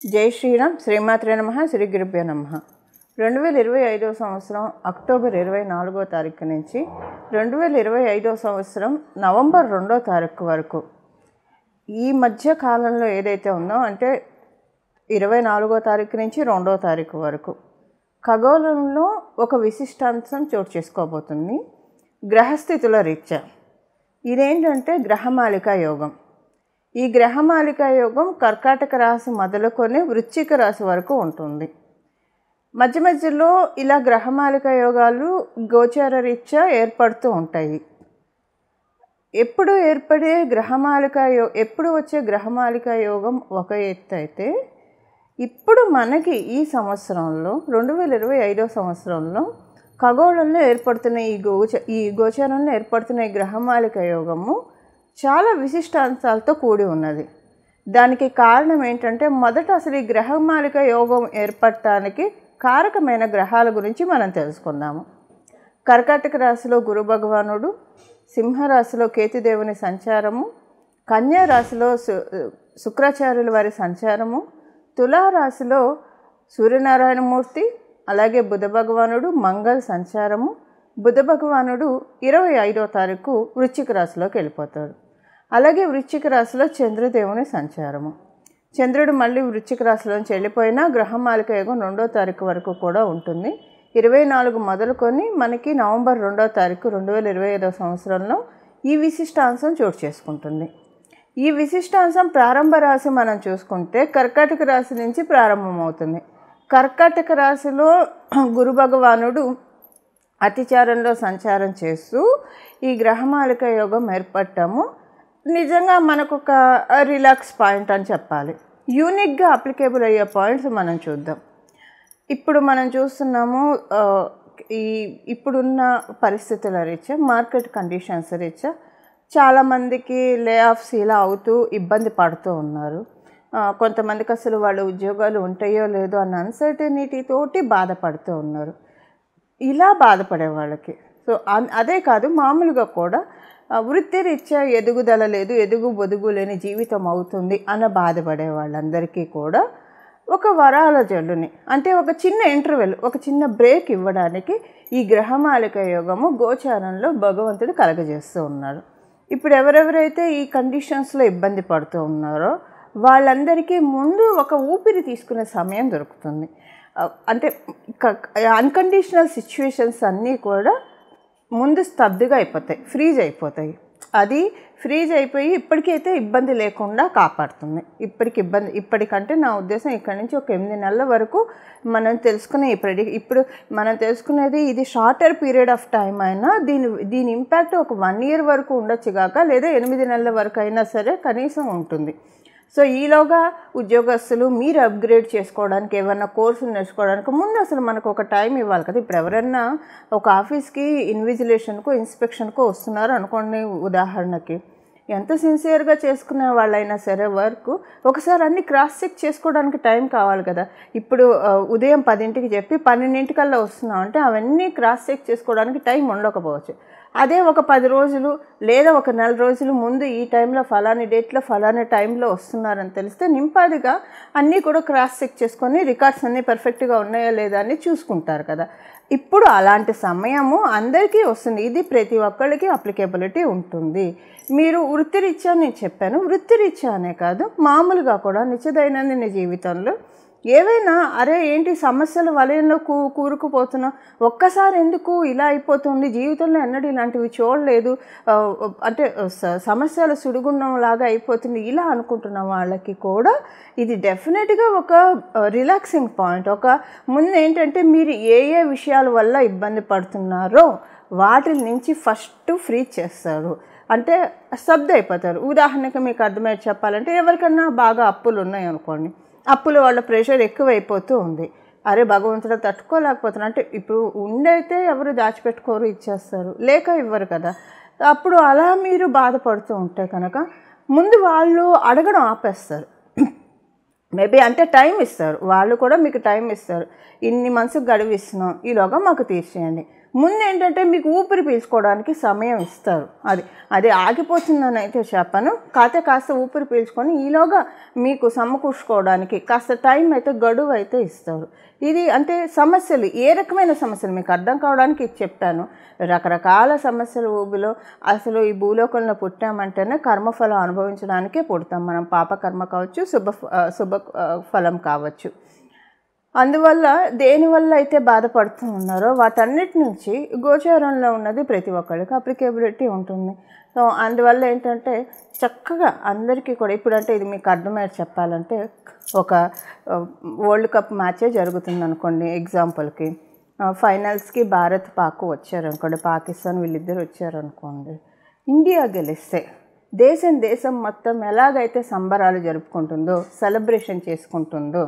జై శ్రీరామ్. శ్రీమాత్రే నమః. శ్రీ గురుభ్యో నమః. 2025 సంవత్సరం అక్టోబర్ 24వ తారీఖు నుంచి 2025 సంవత్సరం నవంబర్ 2వ తారీఖు వరకు ఈ మధ్య కాలంలో ఏదైతే ఉందో అంటే 24వ తారీఖు నుంచి 2వ తారీఖు వరకు ఖగోళంలో ఒక విశిష్టాంశం చోటు చేసుకోబోతుంది. గ్రహస్థితుల రీత్యా ఇదేంటంటే గ్రహమాలికా యోగం. ఈ గ్రహమాలికా యోగం కర్కాటక రాశి మొదలుకొని వృశ్చిక రాశి వరకు ఉంటుంది. మధ్య మధ్యలో ఇలా గ్రహమాలికా యోగాలు గోచార రీత్యా ఏర్పడుతూ ఉంటాయి. ఎప్పుడు ఏర్పడే ఎప్పుడు వచ్చే గ్రహమాలికా యోగం ఒక ఎత్తు అయితే, ఇప్పుడు మనకి ఈ సంవత్సరంలో 2025 సంవత్సరంలో ఖగోళంలో ఏర్పడుతున్న ఈ గోచారంలో ఏర్పడుతున్న ఈ గ్రహమాలికా యోగము చాలా విశిష్టాంశాలతో కూడి ఉన్నది. దానికి కారణం ఏంటంటే, మొదట అసలు ఈ గ్రహమాలిక యోగం ఏర్పడటానికి కారకమైన గ్రహాల గురించి మనం తెలుసుకుందాము. కర్కాటక రాశిలో గురు భగవానుడు, సింహరాశిలో కేతుదేవుని సంచారము, కన్యా రాశిలో శుక్రాచార్యుల వారి సంచారము, తులారాశిలో సూర్యనారాయణమూర్తి, అలాగే బుధ భగవానుడు, మంగళ సంచారము. బుధ భగవానుడు 25వ తారీఖు వృశ్చిక రాశిలోకి వెళ్ళిపోతాడు. అలాగే వృశ్చిక రాశిలో చంద్రదేవుని సంచారము. చంద్రుడు మళ్ళీ వృశ్చిక రాశిలోంచి వెళ్ళిపోయినా గ్రహమాలిక యోగం 2వ తారీఖు వరకు కూడా ఉంటుంది. 24 మొదలుకొని మనకి నవంబర్ 2వ తారీఖు 2025 సంవత్సరంలో ఈ విశిష్టాంశం చోటు చేసుకుంటుంది. ఈ విశిష్టాంశం ప్రారంభ రాశి మనం చూసుకుంటే కర్కాటక రాశి నుంచి ప్రారంభమవుతుంది. కర్కాటక రాశిలో గురు భగవానుడు అతిచారంలో సంచారం చేస్తూ ఈ గ్రహమాలిక యోగం ఏర్పడటము నిజంగా మనకు ఒక రిలాక్స్ పాయింట్ అని చెప్పాలి. యూనిక్గా అప్లికేబుల్ అయ్యే పాయింట్స్ మనం చూద్దాం. ఇప్పుడు మనం చూస్తున్నాము, ఇప్పుడున్న పరిస్థితుల రీత్యా, మార్కెట్ కండిషన్స్ రీత్యా చాలామందికి లే ఆఫ్స్ ఇలా అవుతూ ఇబ్బంది పడుతూ ఉన్నారు. కొంతమందికి అసలు వాళ్ళ ఉద్యోగాలు ఉంటాయో లేదో అన్న అన్సర్టనిటీతోటి బాధపడుతూ ఉన్నారు. ఇలా బాధపడే వాళ్ళకి అదే కాదు, మామూలుగా కూడా వృత్తిరీత్యా ఎదుగుదల లేదు, ఎదుగు బొదుగు లేని జీవితం అవుతుంది అన్న బాధపడే వాళ్ళందరికీ కూడా ఒక వరాల జల్లుని, అంటే ఒక చిన్న ఇంటర్వెల్, ఒక చిన్న బ్రేక్ ఇవ్వడానికి ఈ గ్రహమాలిక యోగము గోచారంలో భగవంతుడు కలగజేస్తూ ఉన్నాడు. ఇప్పుడు ఎవరెవరైతే ఈ కండిషన్స్లో ఇబ్బంది పడుతూ ఉన్నారో వాళ్ళందరికీ ముందు ఒక ఊపిరి తీసుకునే సమయం దొరుకుతుంది. అంటే అన్కండిషనల్ సిచ్యువేషన్స్ అన్నీ కూడా ముందు స్తబ్దుగా అయిపోతాయి, ఫ్రీజ్ అయిపోతాయి. అది ఫ్రీజ్ అయిపోయి ఇప్పటికైతే ఇబ్బంది లేకుండా కాపాడుతుంది. ఇప్పటికంటే నా ఉద్దేశం ఇక్కడి నుంచి ఒక 8 నెలల వరకు మనం తెలుసుకునే ఇప్పుడు మనం తెలుసుకునేది ఇది షార్టర్ పీరియడ్ ఆఫ్ టైం అయినా దీని ఇంపాక్ట్ ఒక 1 year వరకు ఉండొచ్చు కాక, లేదా 8 నెలల వరకు అయినా సరే కనీసం ఉంటుంది. సో ఈలోగా ఉద్యోగస్తులు మీరు అప్గ్రేడ్ చేసుకోవడానికి, ఏమన్నా కోర్సులు నేర్చుకోవడానికి ముందు అసలు మనకు ఒక టైం ఇవ్వాలి కదా. ఇప్పుడు ఎవరైనా ఒక ఆఫీస్కి ఇన్విజిలేషన్కో ఇన్స్పెక్షన్కో వస్తున్నారు అనుకోండి, ఉదాహరణకి ఎంత సిన్సియర్గా చేసుకునే వాళ్ళైనా సరే వర్క్ ఒకసారి అన్ని క్రాస్ చెక్ చేసుకోవడానికి టైం కావాలి కదా. ఇప్పుడు ఉదయం 10ంటికి చెప్పి 12ంటికల్లా వస్తున్నాం అంటే అవన్నీ క్రాస్ చెక్ చేసుకోవడానికి టైం ఉండకపోవచ్చు. అదే ఒక 10 రోజులు లేదా ఒక 4 రోజులు ముందు ఈ టైంలో ఫలాని డేట్లో ఫలాని టైంలో వస్తున్నారని తెలిస్తే నింపాదిగా అన్నీ కూడా క్రాస్ చెక్ చేసుకొని రికార్డ్స్ అన్నీ పర్ఫెక్ట్గా ఉన్నాయా లేదా అని చూసుకుంటారు కదా. ఇప్పుడు అలాంటి సమయము అందరికీ వస్తుంది. ఇది ప్రతి ఒక్కళ్ళకి అప్లికేబిలిటీ ఉంటుంది. మీరు వృత్తిరీత్యా నేను చెప్పాను, వృత్తిరీత్యా అనే కాదు, మామూలుగా కూడా నిత్య దైనందిన జీవితంలో ఏవైనా అరే ఏంటి సమస్యల వలయంలో కూరుకుపోతున్నాం, ఒక్కసారి ఎందుకు ఇలా అయిపోతుంది, జీవితంలో ఎన్నడూ ఇలాంటివి చూడలేదు, అంటే సమస్యల సుడిగుండం లాగా అయిపోతుంది ఇలా అనుకుంటున్న వాళ్ళకి కూడా ఇది డెఫినెట్గా ఒక రిలాక్సింగ్ పాయింట్. ఒక ముందు ఏంటంటే మీరు ఏ విషయాల వల్ల ఇబ్బంది పడుతున్నారో వాటి నుంచి ఫస్ట్ ఫ్రీ చేస్తారు, అంటే స్తబ్దు అయిపోతారు. ఉదాహరణకి మీకు అర్థమయ్యేది చెప్పాలంటే, ఎవరికన్నా బాగా అప్పులు ఉన్నాయి అనుకోండి, అప్పుల వాళ్ళ ప్రెషర్ ఎక్కువైపోతూ ఉంది. అరే భగవంతుడు తట్టుకోలేకపోతున్నా అంటే, ఇప్పుడు ఉండైతే ఎవరు దాచిపెట్టుకోరు, ఇచ్చేస్తారు, లేక ఇవ్వరు కదా. అప్పుడు అలా మీరు బాధపడుతూ ఉంటే కనుక ముందు వాళ్ళు అడగడం ఆపేస్తారు. మేబీ అంటే టైం ఇస్తారు, వాళ్ళు కూడా మీకు టైం ఇస్తారు. ఇన్ని మంత్స్కి గడువు ఇస్తున్నాం, ఈలోగా మాకు తీర్చేయండి. ముందు ఏంటంటే మీకు ఊపిరి పీల్చుకోవడానికి సమయం ఇస్తారు. అది ఆగిపోతుందని అయితే చెప్పను, కాస్త ఊపిరి పీల్చుకొని ఈలోగా మీకు సమకూర్చుకోవడానికి కాస్త టైం అయితే గడువు అయితే ఇస్తారు. ఇది అంటే సమస్యలు, ఏ రకమైన సమస్యలు మీకు అర్థం కావడానికి ఇది చెప్పాను. రకరకాల సమస్యల ఊబిలో అసలు ఈ భూలోకంలో పుట్టామంటేనే కర్మఫలం అనుభవించడానికే పుడతాం మనం. పాపకర్మ కావచ్చు, శుభ ఫలం కావచ్చు. అందువల్ల దేనివల్ల అయితే బాధపడుతూ ఉన్నారో వాటన్నిటి నుంచి గోచారంలో ఉన్నది ప్రతి ఒక్కరికి అప్లికేబిలిటీ ఉంటుంది. సో అందువల్ల ఏంటంటే చక్కగా అందరికీ కూడా ఇప్పుడంటే ఇది మీకు అర్థమయ్యేది చెప్పాలంటే, ఒక వరల్డ్ కప్ మ్యాచే జరుగుతుంది అనుకోండి ఎగ్జాంపుల్కి. ఫైనల్స్కి భారత్ పాక్ వచ్చారనుకోండి, పాకిస్తాన్ వీళ్ళిద్దరు వచ్చారనుకోండి. ఇండియా గెలిస్తే దేశం మొత్తం ఎలాగైతే సంబరాలు జరుపుకుంటుందో, సెలబ్రేషన్ చేసుకుంటుందో,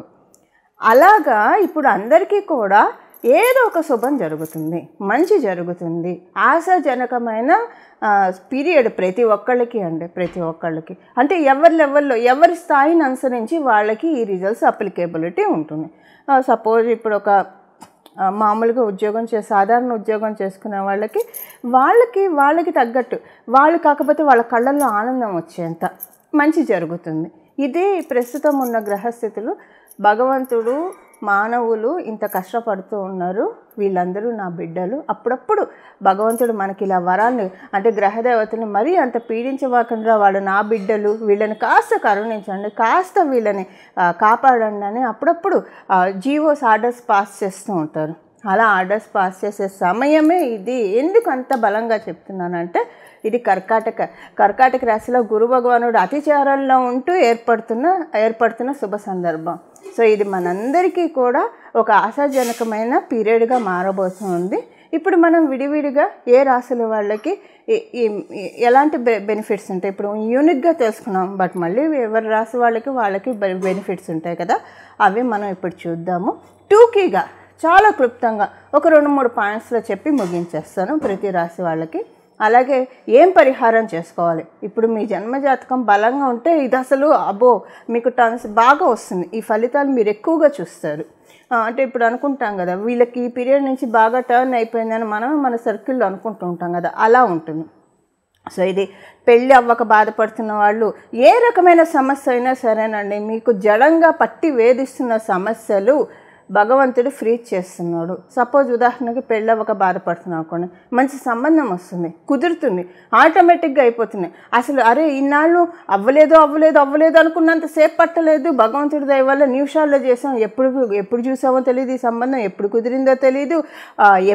అలాగా ఇప్పుడు అందరికీ కూడా ఏదో ఒక శుభం జరుగుతుంది, మంచి జరుగుతుంది. ఆశాజనకమైన పీరియడ్ ప్రతి ఒక్కళ్ళకి ప్రతి ఒక్కళ్ళకి అంటే ఎవరి లెవెల్లో ఎవరి స్థాయిని అనుసరించి వాళ్ళకి ఈ రిజల్ట్స్ అప్లికేబిలిటీ ఉంటుంది. సపోజ్ ఇప్పుడు ఒక మామూలుగా సాధారణ ఉద్యోగం చేసుకునే వాళ్ళకి తగ్గట్టు వాళ్ళు కాకపోతే వాళ్ళ కళ్ళల్లో ఆనందం వచ్చేంత మంచి జరుగుతుంది. ఇదే ప్రస్తుతం ఉన్న గ్రహస్థితులు. భగవంతుడు మానవులు ఇంత కష్టపడుతూ ఉన్నారు, వీళ్ళందరూ నా బిడ్డలు. అప్పుడప్పుడు భగవంతుడు మనకి ఇలా వరాన్ని అంటే గ్రహదేవతని మరీ అంత పీడించవాకుండా వాళ్ళు నా బిడ్డలు, వీళ్ళని కాస్త కరుణించండి, కాస్త వీళ్ళని కాపాడండి అని అప్పుడప్పుడు ఆర్డర్స్ పాస్ చేస్తూ ఉంటారు. అలా ఆర్డర్స్ పాస్ చేసే సమయమే ఇది. ఎందుకు అంత బలంగా చెప్తున్నానంటే, ఇది కర్కాటక రాశిలో గురు భగవానుడు అతిచారంలో ఉంటూ ఏర్పడుతున్న శుభ సందర్భం. సో ఇది మనందరికీ కూడా ఒక ఆశాజనకమైన పీరియడ్గా మారబోతుంది. ఇప్పుడు మనం విడివిడిగా ఏ రాశుల వాళ్ళకి ఎలాంటి బెనిఫిట్స్ ఉంటాయి ఇప్పుడు యూనిక్గా తెలుసుకున్నాం. బట్ మళ్ళీ ఎవరి రాశి వాళ్ళకి బెనిఫిట్స్ ఉంటాయి కదా, అవి మనం ఇప్పుడు చూద్దాము. టూకీగా చాలా క్లుప్తంగా ఒక 2-3 పాయింట్స్లో చెప్పి ముగించేస్తాను ప్రతి రాశి వాళ్ళకి. అలాగే ఏం పరిహారం చేసుకోవాలి. ఇప్పుడు మీ జన్మజాతకం బలంగా ఉంటే ఇది అసలు మీకు టర్న్స్ బాగా వస్తుంది, ఈ ఫలితాలు మీరు ఎక్కువగా చూస్తారు. అంటే ఇప్పుడు అనుకుంటాం కదా, వీళ్ళకి ఈ పీరియడ్ నుంచి బాగా టర్న్ అయిపోయిందని మనం మన సర్కిల్లో అనుకుంటూ ఉంటాం కదా, అలా ఉంటుంది. సో ఇది పెళ్ళి అవ్వక బాధపడుతున్న వాళ్ళు, ఏ రకమైన సమస్య అయినా సరేనండి, మీకు జడంగా పట్టి వేధిస్తున్న సమస్యలు భగవంతుడు ఫ్రీ చేస్తున్నాడు. సపోజ్ ఉదాహరణకి పెళ్ళవక బాధపడుతున్నాం అనుకోండి, మంచి సంబంధం వస్తుంది, కుదురుతుంది, ఆటోమేటిక్గా అయిపోతుంది. అసలు ఇన్నాళ్ళు అవ్వలేదు అనుకున్నంతసేపు పట్టలేదు, భగవంతుడి దయ వల్ల నిమిషాల్లో చేసాం. ఎప్పుడు చూసామో తెలియదు, ఈ సంబంధం ఎప్పుడు కుదిరిందో తెలియదు,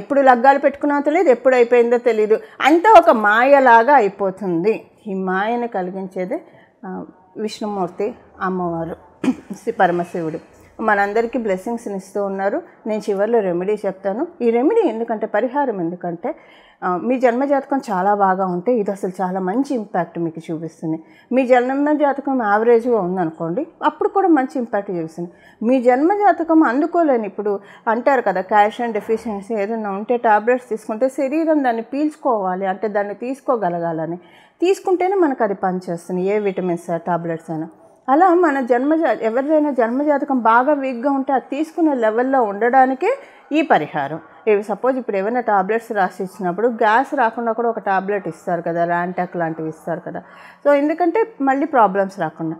ఎప్పుడు లగ్గాలు పెట్టుకున్నామో తెలియదు, ఎప్పుడు అయిపోయిందో తెలియదు. అంతా ఒక మాయలాగా అయిపోతుంది. ఈ మాయను కలిగించేదే విష్ణుమూర్తి, అమ్మవారు, పరమశివుడు మనందరికీ బ్లెస్సింగ్స్ని ఇస్తూ ఉన్నారు. నేను చివరిలో రెమెడీ చెప్తాను. ఈ రెమెడీ ఎందుకంటే, పరిహారం ఎందుకంటే, మీ జన్మజాతకం చాలా బాగా ఉంటే ఇది అసలు చాలా మంచి ఇంపాక్ట్ మీకు చూపిస్తుంది. మీ జన్మజాతకం యావరేజ్గా ఉందనుకోండి, అప్పుడు కూడా మంచి ఇంపాక్ట్ చూపిస్తుంది. మీ జన్మజాతకం అందుకోలేని, ఇప్పుడు అంటారు కదా కాల్షియం డెఫిషియన్సీ ఏదైనా ఉంటే టాబ్లెట్స్ తీసుకుంటే శరీరం దాన్ని పీల్చుకోవాలి, అంటే దాన్ని తీసుకోగలగాలని, తీసుకుంటేనే మనకు అది పనిచేస్తుంది, ఏ విటమిన్స్ టాబ్లెట్స్ అయినా. అలా మన ఎవరిదైనా జన్మజాతకం బాగా వీక్గా ఉంటే అది తీసుకునే లెవెల్లో ఉండడానికే ఈ పరిహారం. సపోజ్ ఇప్పుడు ఏమైనా టాబ్లెట్స్ రాసి ఇచ్చినప్పుడు గ్యాస్ రాకుండా కూడా ఒక టాబ్లెట్ ఇస్తారు కదా, ర్యాంటాక్ లాంటివి ఇస్తారు కదా. సో ఎందుకంటే మళ్ళీ ప్రాబ్లమ్స్ రాకుండా.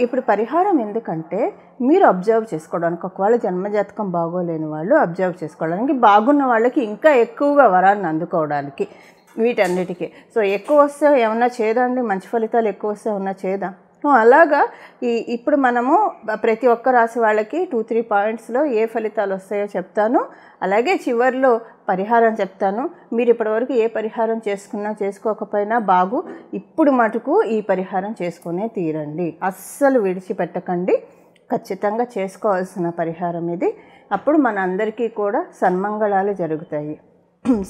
ఇప్పుడు పరిహారం ఎందుకంటే మీరు అబ్జర్వ్ చేసుకోవడానికి, ఒకవేళ జన్మజాతకం బాగోలేని వాళ్ళు అబ్జర్వ్ చేసుకోవడానికి, బాగున్న వాళ్ళకి ఇంకా ఎక్కువగా వరాన్ని అందుకోవడానికి, వీటన్నిటికీ. సో ఎక్కువ వస్తే ఏమన్నా చేదండి, మంచి ఫలితాలు ఎక్కువ వస్తే ఏమన్నా చేదా. అలాగా ఇప్పుడు మనము ప్రతి ఒక్క రాశి వాళ్ళకి 2-3 పాయింట్స్లో ఏ ఫలితాలు వస్తాయో చెప్తాను. అలాగే చివరిలో పరిహారం చెప్తాను. మీరు ఇప్పటివరకు ఏ పరిహారం చేసుకోకపోయినా ఇప్పుడు మటుకు ఈ పరిహారం చేసుకునే తీరండి, అస్సలు విడిచిపెట్టకండి. ఖచ్చితంగా చేసుకోవాల్సిన పరిహారం ఇది. అప్పుడు మన అందరికీ కూడా సన్మంగళాలు జరుగుతాయి.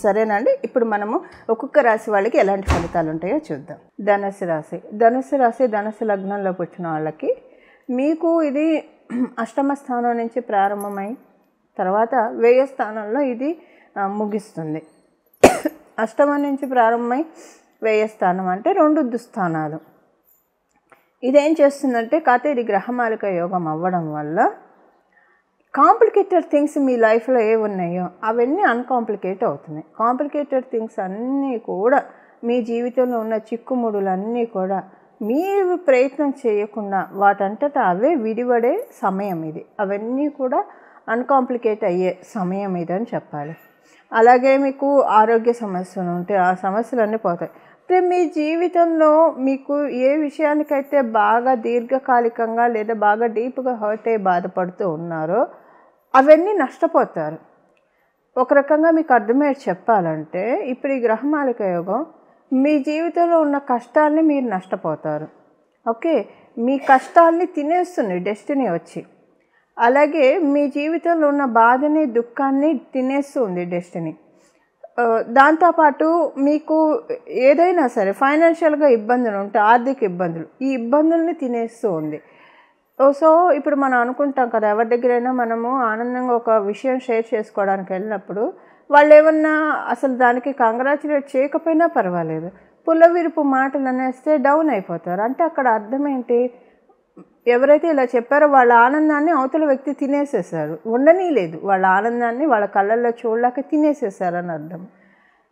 సరేనండి. ఇప్పుడు మనము ఒక్కొక్క రాశి వాళ్ళకి ఎలాంటి ఫలితాలు ఉంటాయో చూద్దాం. ధనుసు రాశి ధనుసు లగ్నంలో పుట్టిన వాళ్ళకి మీకు ఇది అష్టమ స్థానం నుంచి ప్రారంభమై తర్వాత 10వ స్థానంలో ఇది ముగిస్తుంది. అష్టమం నుంచి ప్రారంభమై 10వ స్థానం అంటే 2 దుస్థానాలు. ఇదేం చేస్తుందంటే, కాకపోతే ఇది గ్రహమాలిక యోగం అవ్వడం వల్ల కాంప్లికేటెడ్ థింగ్స్ మీ లైఫ్లో ఏ ఉన్నాయో అవన్నీ అన్కాంప్లికేట్ అవుతున్నాయి. కాంప్లికేటెడ్ థింగ్స్ అన్నీ కూడా మీ జీవితంలో ఉన్న చిక్కుముడులన్నీ కూడా మీరు ప్రయత్నం చేయకుండా వాటంతటా అవే విడిపడే సమయం ఇది. అవన్నీ కూడా అన్కాంప్లికేట్ అయ్యే సమయం ఇది అని చెప్పాలి. అలాగే మీకు ఆరోగ్య సమస్యలు ఉంటే ఆ సమస్యలన్నీ పోతాయి. అంటే మీ జీవితంలో మీకు ఏ విషయానికైతే బాగా దీర్ఘకాలికంగా లేదా బాగా డీప్గా హర్ట్ అయ్యి బాధపడుతూ ఉన్నారో అవన్నీ నష్టపోతారు. ఒక రకంగా మీకు అర్థమయ్యేది చెప్పాలంటే ఇప్పుడు ఈ గ్రహమాలిక యోగం మీ జీవితంలో ఉన్న కష్టాలని మీరు నష్టపోతారు. ఓకే, మీ కష్టాలని తినేస్తుంది డెస్టినీ వచ్చి. అలాగే మీ జీవితంలో ఉన్న బాధని దుఃఖాన్ని తినేస్తుంది డెస్టినీ. దాంతోపాటు మీకు ఏదైనా సరే ఫైనాన్షియల్గా ఇబ్బందులు ఉంటే ఆర్థిక ఇబ్బందులు, ఈ ఇబ్బందుల్ని తినేస్తూ ఉంది. సో ఇప్పుడు మనం అనుకుంటాం కదా, ఎవరి దగ్గరైనా మనము ఆనందంగా ఒక విషయం షేర్ చేసుకోవడానికి వెళ్ళినప్పుడు వాళ్ళు ఏమన్నా అసలు దానికి కంగ్రాచులేట్ చేయకపోయినా పర్వాలేదు, పుల్లవిరుపు మాటలు అనేస్తే డౌన్ అయిపోతారు. అంటే అక్కడ అర్థం ఏంటి, ఎవరైతే ఇలా చెప్పారో వాళ్ళ ఆనందాన్ని అవతల వ్యక్తి తినేసేసారు, ఉండనీ లేదు. వాళ్ళ ఆనందాన్ని వాళ్ళ కళ్ళల్లో చూడలేక తినేసేసారని అర్థం.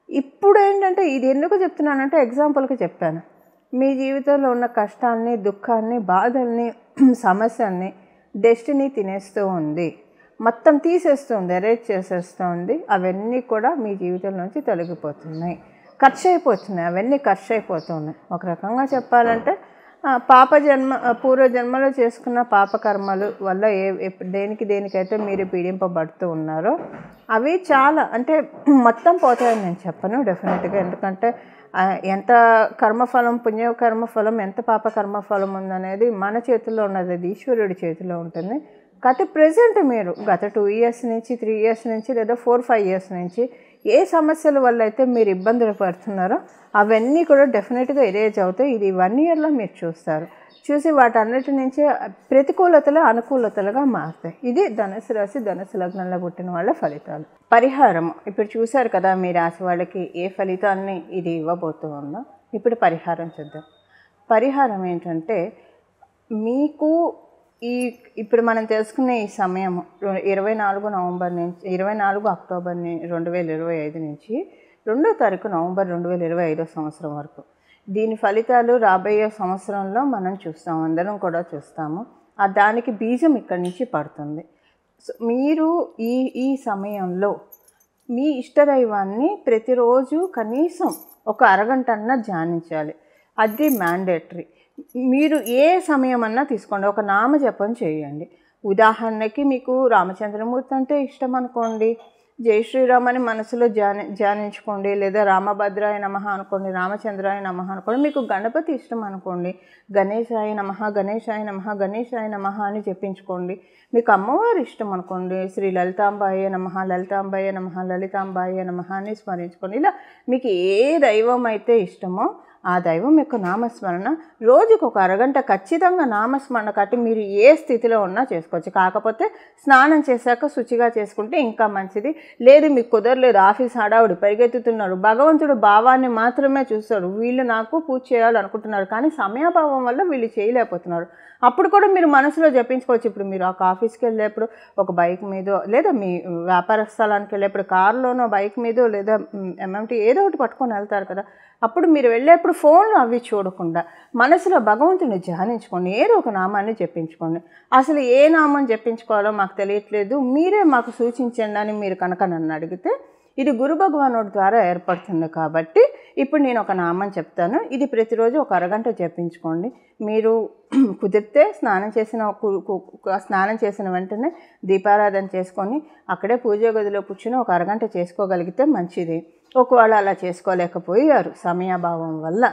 ఇప్పుడు ఏంటంటే ఇది ఎందుకు చెప్తున్నానంటే ఎగ్జాంపుల్కి చెప్పాను. మీ జీవితంలో ఉన్న కష్టాన్ని, దుఃఖాన్ని, బాధల్ని, సమస్యల్ని డెస్టినీ తినేస్తూ ఉంది, మొత్తం తీసేస్తుంది, ఎరేజ్ చేసేస్తూ ఉంది. అవన్నీ కూడా మీ జీవితం నుంచి తొలగిపోతున్నాయి, ఖర్చు అయిపోతున్నాయి, అవన్నీ ఖర్చు అయిపోతున్నాయి. ఒక రకంగా చెప్పాలంటే పూర్వజన్మలో చేసుకున్న పాపకర్మలు వల్ల దేనికైతే మీరు పీడింపబడుతూ ఉన్నారో అవి చాలా అంటే మొత్తం పోతాయని నేను చెప్పను డెఫినెట్గా. ఎందుకంటే ఎంత కర్మఫలం, పుణ్యకర్మఫలం, ఎంత పాపకర్మఫలం ఉందనేది మన చేతుల్లో ఉన్నది, అది ఈశ్వరుడి చేతిలో ఉంటుంది. కాకపోతే ప్రజెంట్ మీరు గత 2 years నుంచి, 3 years నుంచి లేదా 4-5 years నుంచి ఏ సమస్యల వల్ల అయితే మీరు ఇబ్బందులు పడుతున్నారో అవన్నీ కూడా డెఫినెట్గా ఎరేజ్ అవుతాయి. ఇది 1 yearలో మీరు చూస్తారు. చూసి వాటన్నిటి నుంచి ప్రతికూలతలు అనుకూలతలుగా మారుతాయి. ఇది ధనుసు రాశి, ధనుసు లగ్నంలో పుట్టిన వాళ్ళ ఫలితాలు. పరిహారం ఇప్పుడు చూశారు కదా, మీ రాశి వాళ్ళకి ఏ ఫలితాన్ని ఇది ఇవ్వబోతూ ఉందో. ఇప్పుడు పరిహారం చూద్దాం. పరిహారం ఏంటంటే మీకు ఇప్పుడు మనం తెలుసుకునే ఈ సమయం 24 అక్టోబర్ 2025 నుంచి 2వ తారీఖు నవంబర్ 2025 సంవత్సరం వరకు దీని ఫలితాలు రాబోయే సంవత్సరంలో మనం చూస్తాము, అందరం కూడా చూస్తాము. దానికి బీజం ఇక్కడి నుంచి పడుతుంది. మీరు ఈ సమయంలో మీ ఇష్టదైవాన్ని ప్రతిరోజు కనీసం ఒక అరగంటన్నా ధ్యానించాలి. అది మ్యాండేటరీ. మీరు ఏ సమయం అన్నా తీసుకోండి, ఒక నామజపం చేయండి. ఉదాహరణకి మీకు రామచంద్రమూర్తి అంటే ఇష్టం అనుకోండి, జై శ్రీరామ్ అని మనసులో ధ్యానించుకోండి. లేదా రామభద్రాయ నమః అనుకోండి, రామచంద్రాయ నమః అనుకోండి. మీకు గణపతి ఇష్టం అనుకోండి, గణేశాయ నమః, గణేశాయ నమః, గణేశాయ నమః అని జపించుకోండి. మీకు అమ్మవారు ఇష్టం అనుకోండి, శ్రీ లలితాంబాయ నమః, లలితాంబాయ నమః, లలితాంబాయ నమః అని స్మరించుకోండి. ఇలా మీకు ఏ దైవం అయితే ఇష్టమో ఆ దైవం యొక్క నామస్మరణ రోజుకు ఒక అరగంట ఖచ్చితంగా నామస్మరణ కట్టి మీరు ఏ స్థితిలో ఉన్నా చేసుకోవచ్చు. కాకపోతే స్నానం చేశాక శుచిగా చేసుకుంటే ఇంకా మంచిది. లేదు మీకు కుదరలేదు, ఆఫీస్ హడావుడి పరిగెత్తుతున్నారు, భగవంతుడు భావాన్ని మాత్రమే చూస్తాడు, వీళ్ళు నాకు పూజ చేయాలనుకుంటున్నారు కానీ సమయాభావం వల్ల వీళ్ళు చేయలేకపోతున్నారు, అప్పుడు కూడా మీరు మనసులో జపించుకోవచ్చు. ఇప్పుడు మీరు ఒక ఆఫీస్కి వెళ్ళేప్పుడు ఒక బైక్ మీదో లేదా మీ వ్యాపార స్థలానికి వెళ్ళేప్పుడు కారులోనో బైక్ మీదో లేదా ఎంఎంటీ ఏదో ఒకటి పట్టుకొని వెళ్తారు కదా, అప్పుడు మీరు వెళ్ళేప్పుడు ఫోన్లు అవి చూడకుండా మనసులో భగవంతుని ధ్యానించుకోండి, ఏదో ఒక నామాన్ని జపించుకోండి. అసలు ఏ నామం జపించుకోవాలో మాకు తెలియట్లేదు, మీరే మాకు సూచించండి అని మీరు కనుక నన్ను అడిగితే ఇది గురు భగవానుడి ద్వారా ఏర్పడుతుంది. కాబట్టి ఇప్పుడు నేను ఒక నామం చెప్తాను, ఇది ప్రతిరోజు ఒక అరగంట జపించుకోండి. మీరు కుదిరితే స్నానం చేసిన వెంటనే దీపారాధన చేసుకొని అక్కడే పూజ గదిలో కూర్చుని ఒక అరగంట చేసుకోగలిగితే మంచిది. ఒకవేళ అలా చేసుకోలేకపోయారు సమయాభావం వల్ల,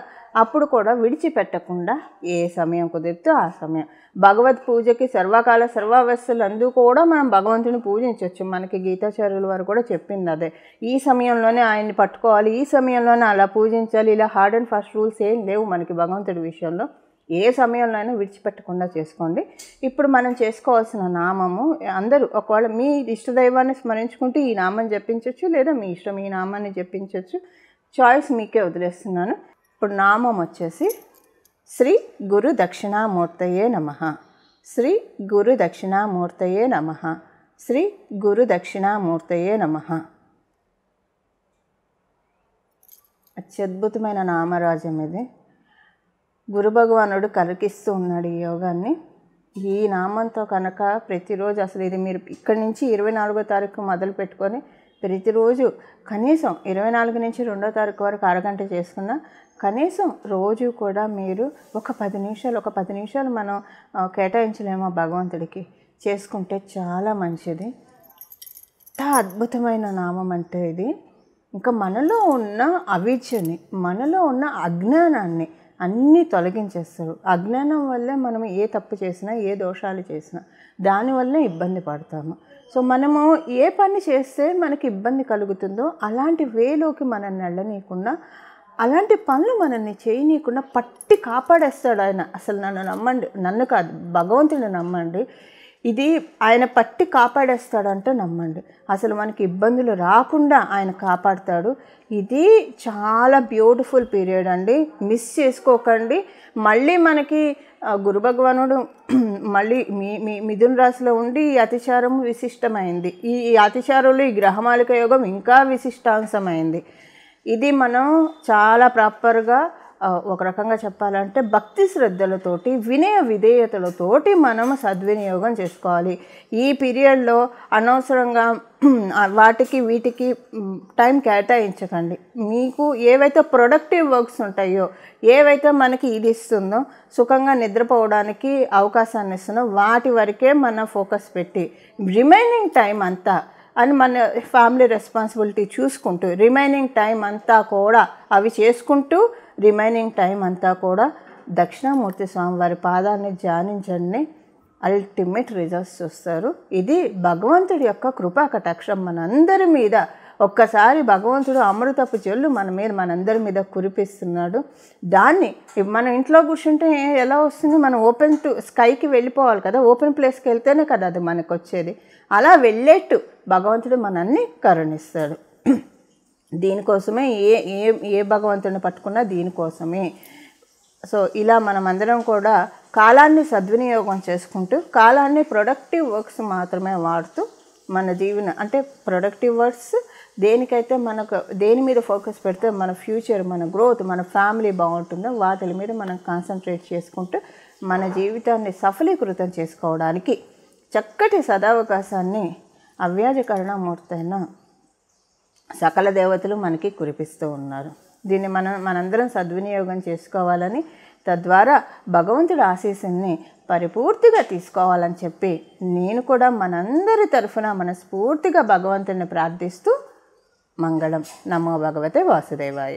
అప్పుడు కూడా విడిచిపెట్టకుండా ఏ సమయం కుదిరితే ఆ సమయం భగవద్ పూజకి సర్వకాల సర్వావస్థలు అందుకు కూడా మనం భగవంతుని పూజించవచ్చు. మనకి గీతాచార్యుల వారు కూడా చెప్పింది అదే, ఈ సమయంలోనే ఆయన్ని పట్టుకోవాలి, ఈ సమయంలోనే అలా పూజించాలి, ఇలా హార్డ్ అండ్ ఫాస్ట్ రూల్స్ ఏం లేవు మనకి భగవంతుడి విషయంలో. ఏ సమయంలో అయినా విడిచిపెట్టకుండా చేసుకోండి. ఇప్పుడు మనం చేసుకోవాల్సిన నామము అందరూ ఒకవేళ మీ ఇష్టదైవాన్ని స్మరించుకుంటూ ఈ నామం జపించవచ్చు, లేదా మీ ఇష్టం ఈ నామాన్ని జపించవచ్చు, చాయిస్ మీకే వదిలేస్తున్నాను. ఇప్పుడు నామం వచ్చేసి శ్రీ గురు దక్షిణామూర్తయే నమః, శ్రీ గురు దక్షిణామూర్తయే నమః, శ్రీ గురు దక్షిణామూర్తయే నమః. అత్యద్భుతమైన నామరాజం ఇది. గురు భగవానుడు కలిగిస్తూ ఉన్నాడు ఈ యోగాన్ని. ఈ నామంతో కనుక ప్రతిరోజు అసలు ఇది మీరు ఇక్కడి నుంచి 24వ తారీఖు మొదలు పెట్టుకొని ప్రతిరోజు కనీసం 24 నుంచి 2వ తారీఖు వరకు అరగంట చేసుకున్న కనీసం రోజు కూడా మీరు ఒక 10 నిమిషాలు మనం కేటాయించలేమో భగవంతుడికి చేసుకుంటే చాలా మంచిది. ఎంత అద్భుతమైన నామం అంటే ఇది. ఇంకా మనలో ఉన్న అవిద్యని, మనలో ఉన్న అజ్ఞానాన్ని అన్నీ తొలగించేస్తారు. అజ్ఞానం వల్లే మనం ఏ తప్పు చేసినా, ఏ దోషాలు చేసినా దానివల్లే ఇబ్బంది పడతాము. సో మనము ఏ పని చేస్తే మనకి ఇబ్బంది కలుగుతుందో అలాంటి వేలోకి మనల్ని వెళ్ళనీయకుండా, అలాంటి పనులు మనల్ని చేయనీయకుండా పట్టి కాపాడేస్తాడు ఆయన. అసలు నన్ను నమ్మండి, నన్ను కాదు భగవంతుడిని నమ్మండి, ఇది ఆయన పట్టి కాపాడేస్తాడంటే నమ్మండి. అసలు మనకి ఇబ్బందులు రాకుండా ఆయన కాపాడుతాడు. ఇది చాలా బ్యూటిఫుల్ పీరియడ్ అండి, మిస్ చేసుకోకండి. మళ్ళీ మనకి గురు భగవానుడు మళ్ళీ మిథున రాశిలో ఉండి ఈ అతిచారం విశిష్టమైంది. ఈ అతిచారంలో ఈ గ్రహమాలిక యోగం ఇంకా విశిష్టాంశమైంది. ఇది మనం చాలా ప్రాపర్గా ఒక రకంగా చెప్పాలంటే భక్తి శ్రద్ధలతోటి, వినయ విధేయతలతోటి మనం సద్వినియోగం చేసుకోవాలి. ఈ పీరియడ్లో అనవసరంగా వాటికి వీటికి టైం కేటాయించకండి. మీకు ఏవైతే ప్రొడక్టివ్ వర్క్స్ ఉంటాయో, ఏవైతే మనకి ఇది ఇస్తుందో, సుఖంగా నిద్రపోవడానికి అవకాశాన్ని ఇస్తుందో వాటి వరకే మనం ఫోకస్ పెట్టి రిమైనింగ్ టైం అంతా అని మన ఫ్యామిలీ రెస్పాన్సిబిలిటీ చూసుకుంటూ రిమైనింగ్ టైం అంతా కూడా అవి చేసుకుంటూ రిమైనింగ్ టైం అంతా కూడా దక్షిణామూర్తి స్వామి వారి పాదాన్ని ధ్యానించండి. అల్టిమేట్ రిజల్ట్స్ చూస్తారు. ఇది భగవంతుడి యొక్క కృపా కటాక్షం మనందరి మీద. ఒక్కసారి భగవంతుడు అమృతపు జల్లు మనందరి మీద కురిపిస్తున్నాడు. దాన్ని మన ఇంట్లో కూర్చుంటే ఎలా వస్తుంది? మనం ఓపెన్ టు స్కైకి వెళ్ళిపోవాలి కదా, ఓపెన్ ప్లేస్కి వెళ్తేనే కదా అది మనకు వచ్చేది. అలా వెళ్ళేట్టు భగవంతుడు మనల్ని కరుణిస్తాడు. దీనికోసమే ఏ భగవంతుడిని పట్టుకున్నా దీనికోసమే. సో ఇలా మనమందరం కూడా కాలాన్ని సద్వినియోగం చేసుకుంటూ, కాలాన్ని ప్రొడక్టివ్ వర్క్స్ మాత్రమే వాడుతూ మన జీవన అంటే ప్రొడక్టివ్ వర్క్స్ దేనికైతే మనకు దేని మీద ఫోకస్ పెడితే మన ఫ్యూచర్, మన గ్రోత్, మన ఫ్యామిలీ బాగుంటుందో వాటి మీద మనం కాన్సన్ట్రేట్ చేసుకుంటూ మన జీవితాన్ని సఫలీకృతం చేసుకోవడానికి చక్కటి సదావకాశాన్ని అవ్యాజ కరుణామూర్తి అయిన సకల దేవతలు మనకి కురిపిస్తూ ఉన్నారు. దీన్ని మనందరం సద్వినియోగం చేసుకోవాలని, తద్వారా భగవంతుడి ఆశీస్సుని పరిపూర్తిగా తీసుకోవాలని చెప్పి నేను కూడా మనందరి తరఫున మనస్ఫూర్తిగా భగవంతుడిని ప్రార్థిస్తూ మంగళం. నమో భగవతే వాసుదేవాయ.